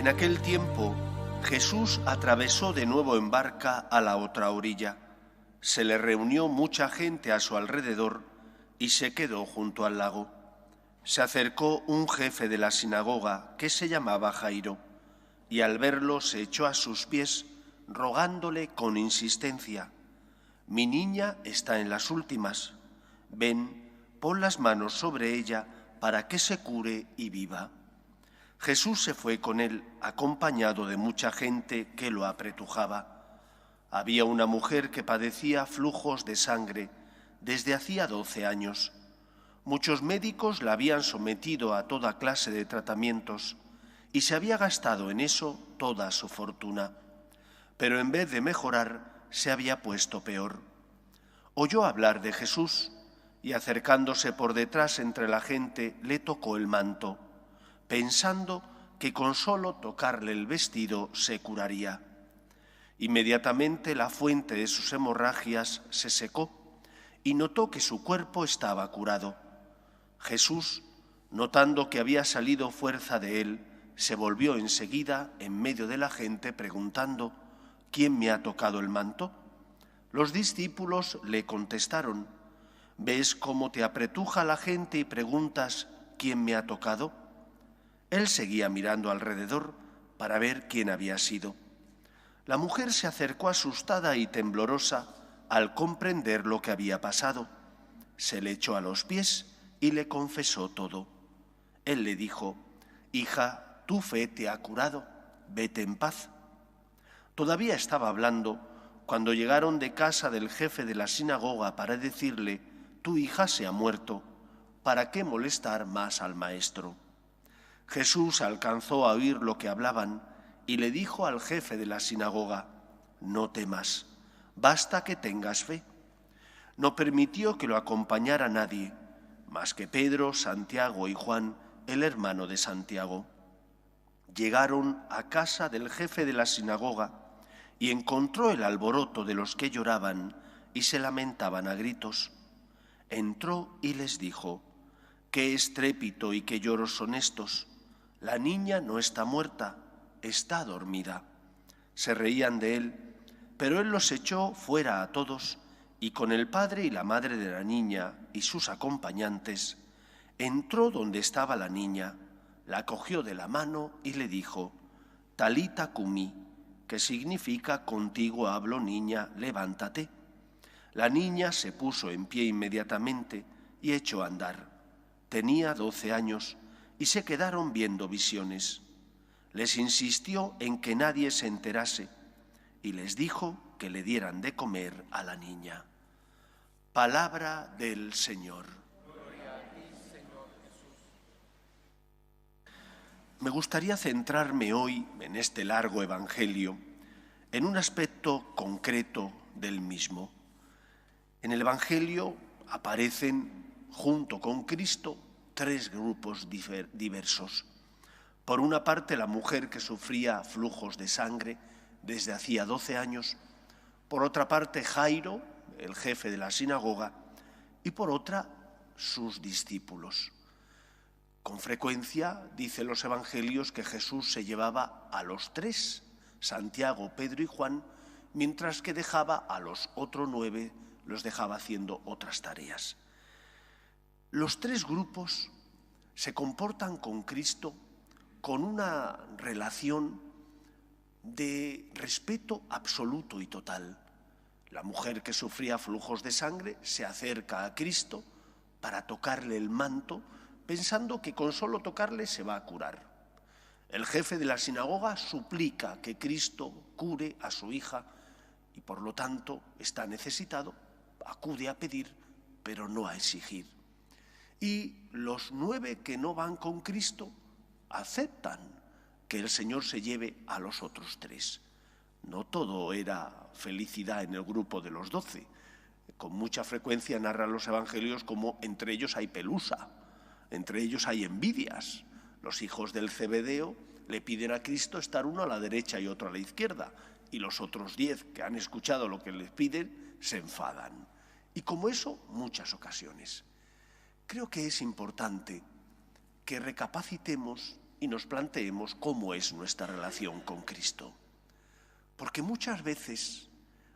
En aquel tiempo, Jesús atravesó de nuevo en barca a la otra orilla. Se le reunió mucha gente a su alrededor y se quedó junto al lago. Se acercó un jefe de la sinagoga que se llamaba Jairo, y al verlo se echó a sus pies, rogándole con insistencia: «Mi niña está en las últimas. Ven, pon las manos sobre ella para que se cure y viva». Jesús se fue con él, acompañado de mucha gente que lo apretujaba. Había una mujer que padecía flujos de sangre desde hacía 12 años. Muchos médicos la habían sometido a toda clase de tratamientos y se había gastado en eso toda su fortuna. Pero en vez de mejorar, se había puesto peor. Oyó hablar de Jesús y, acercándose por detrás entre la gente, le tocó el manto, pensando que con solo tocarle el vestido se curaría. Inmediatamente la fuente de sus hemorragias se secó y notó que su cuerpo estaba curado. Jesús, notando que había salido fuerza de él, se volvió enseguida en medio de la gente preguntando: «¿Quién me ha tocado el manto?». Los discípulos le contestaron: «¿Ves cómo te apretuja la gente y preguntas: ¿quién me ha tocado?». Él seguía mirando alrededor para ver quién había sido. La mujer se acercó asustada y temblorosa al comprender lo que había pasado. Se le echó a los pies y le confesó todo. Él le dijo: «Hija, tu fe te ha curado, vete en paz». Todavía estaba hablando cuando llegaron de casa del jefe de la sinagoga para decirle: «Tu hija se ha muerto, ¿para qué molestar más al maestro?». Jesús alcanzó a oír lo que hablaban y le dijo al jefe de la sinagoga: «No temas, basta que tengas fe». No permitió que lo acompañara nadie, más que Pedro, Santiago y Juan, el hermano de Santiago. Llegaron a casa del jefe de la sinagoga y encontró el alboroto de los que lloraban y se lamentaban a gritos. Entró y les dijo: «¿Qué estrépito y qué lloros son estos? La niña no está muerta, está dormida». Se reían de él, pero él los echó fuera a todos y con el padre y la madre de la niña y sus acompañantes entró donde estaba la niña, la cogió de la mano y le dijo: «Talita cumi», que significa «contigo hablo, niña, levántate». La niña se puso en pie inmediatamente y echó a andar. Tenía 12 años y se quedaron viendo visiones. Les insistió en que nadie se enterase y les dijo que le dieran de comer a la niña. Palabra del Señor. Gloria a ti, Señor Jesús. Me gustaría centrarme hoy en este largo evangelio en un aspecto concreto del mismo. En el evangelio aparecen, junto con Cristo, 3 grupos diversos. Por una parte, la mujer que sufría flujos de sangre desde hacía 12 años. Por otra parte, Jairo, el jefe de la sinagoga. Y por otra, sus discípulos. Con frecuencia dicen los evangelios que Jesús se llevaba a los 3, Santiago, Pedro y Juan, mientras que dejaba a los otros 9, los dejaba haciendo otras tareas. Los 3 grupos se comportan con Cristo con una relación de respeto absoluto y total. La mujer que sufría flujos de sangre se acerca a Cristo para tocarle el manto, pensando que con solo tocarle se va a curar. El jefe de la sinagoga suplica que Cristo cure a su hija y por lo tanto está necesitado, acude a pedir, pero no a exigir. Y los 9 que no van con Cristo aceptan que el Señor se lleve a los otros 3. No todo era felicidad en el grupo de los 12. Con mucha frecuencia narran los evangelios como entre ellos hay pelusa, entre ellos hay envidias. Los hijos del Zebedeo le piden a Cristo estar uno a la derecha y otro a la izquierda, y los otros 10 que han escuchado lo que les piden se enfadan. Y como eso, muchas ocasiones. Creo que es importante que recapacitemos y nos planteemos cómo es nuestra relación con Cristo. Porque muchas veces,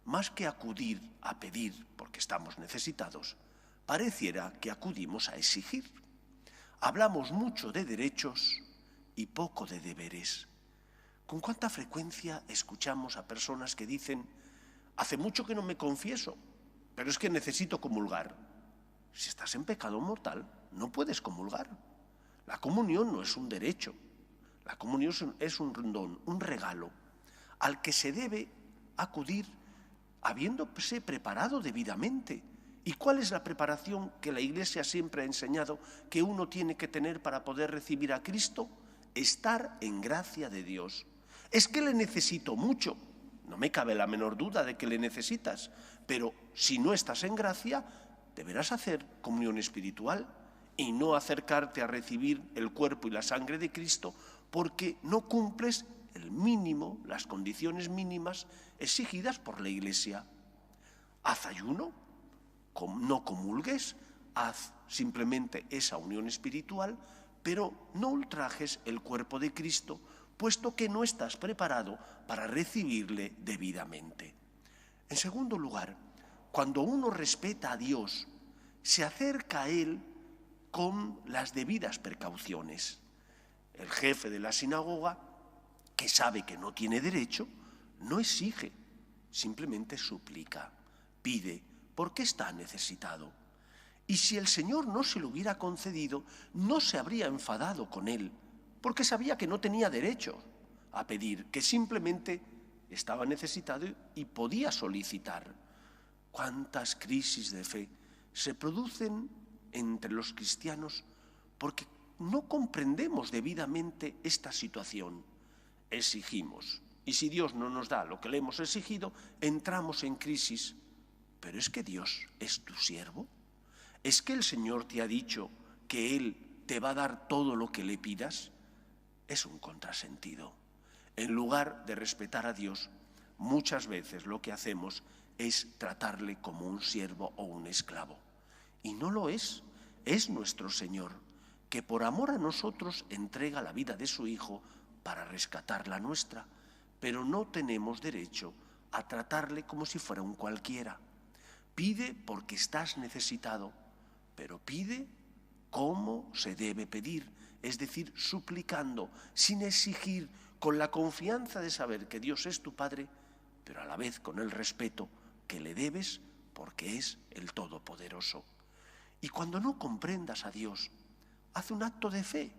más que acudir a pedir porque estamos necesitados, pareciera que acudimos a exigir. Hablamos mucho de derechos y poco de deberes. ¿Con cuánta frecuencia escuchamos a personas que dicen: hace mucho que no me confieso, pero es que necesito comulgar? Si estás en pecado mortal, no puedes comulgar. La comunión no es un derecho, la comunión es un don, un regalo, al que se debe acudir habiéndose preparado debidamente. ¿Y cuál es la preparación que la Iglesia siempre ha enseñado que uno tiene que tener para poder recibir a Cristo? Estar en gracia de Dios. Es que le necesito mucho, no me cabe la menor duda de que le necesitas, pero si no estás en gracia, deberás hacer comunión espiritual y no acercarte a recibir el cuerpo y la sangre de Cristo porque no cumples el mínimo, las condiciones mínimas exigidas por la Iglesia. Haz ayuno, no comulgues, haz simplemente esa unión espiritual, pero no ultrajes el cuerpo de Cristo, puesto que no estás preparado para recibirle debidamente. En segundo lugar, cuando uno respeta a Dios, se acerca a Él con las debidas precauciones. El jefe de la sinagoga, que sabe que no tiene derecho, no exige, simplemente suplica, pide, porque está necesitado. Y si el Señor no se lo hubiera concedido, no se habría enfadado con él, porque sabía que no tenía derecho a pedir, que simplemente estaba necesitado y podía solicitar. ¿Cuántas crisis de fe se producen entre los cristianos porque no comprendemos debidamente esta situación? Exigimos, y si Dios no nos da lo que le hemos exigido, entramos en crisis. Pero es que Dios es tu siervo. ¿Es que el Señor te ha dicho que Él te va a dar todo lo que le pidas? Es un contrasentido. En lugar de respetar a Dios, muchas veces lo que hacemos es tratarle como un siervo o un esclavo. Y no lo es nuestro Señor, que por amor a nosotros entrega la vida de su Hijo para rescatar la nuestra, pero no tenemos derecho a tratarle como si fuera un cualquiera. Pide porque estás necesitado, pero pide como se debe pedir, es decir, suplicando, sin exigir, con la confianza de saber que Dios es tu Padre, pero a la vez con el respeto que le debes porque es el Todopoderoso. Y cuando no comprendas a Dios, haz un acto de fe,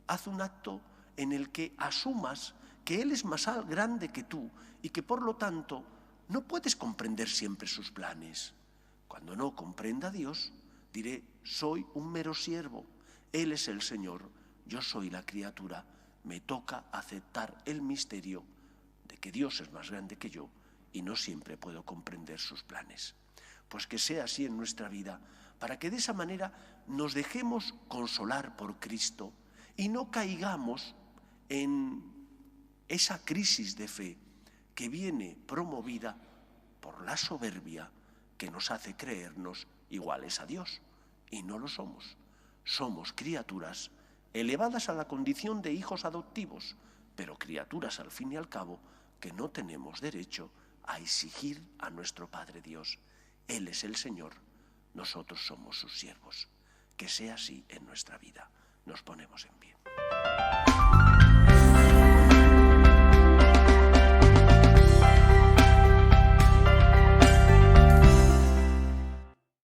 haz un acto en el que asumas que Él es más grande que tú y que por lo tanto no puedes comprender siempre sus planes. Cuando no comprenda a Dios, diré: soy un mero siervo, Él es el Señor, yo soy la criatura, me toca aceptar el misterio de que Dios es más grande que yo y no siempre puedo comprender sus planes. Pues que sea así en nuestra vida, para que de esa manera nos dejemos consolar por Cristo y no caigamos en esa crisis de fe que viene promovida por la soberbia que nos hace creernos iguales a Dios, y no lo somos. Somos criaturas elevadas a la condición de hijos adoptivos, pero criaturas al fin y al cabo que no tenemos derecho a exigir a nuestro Padre Dios. Él es el Señor, nosotros somos sus siervos. Que sea así en nuestra vida. Nos ponemos en pie.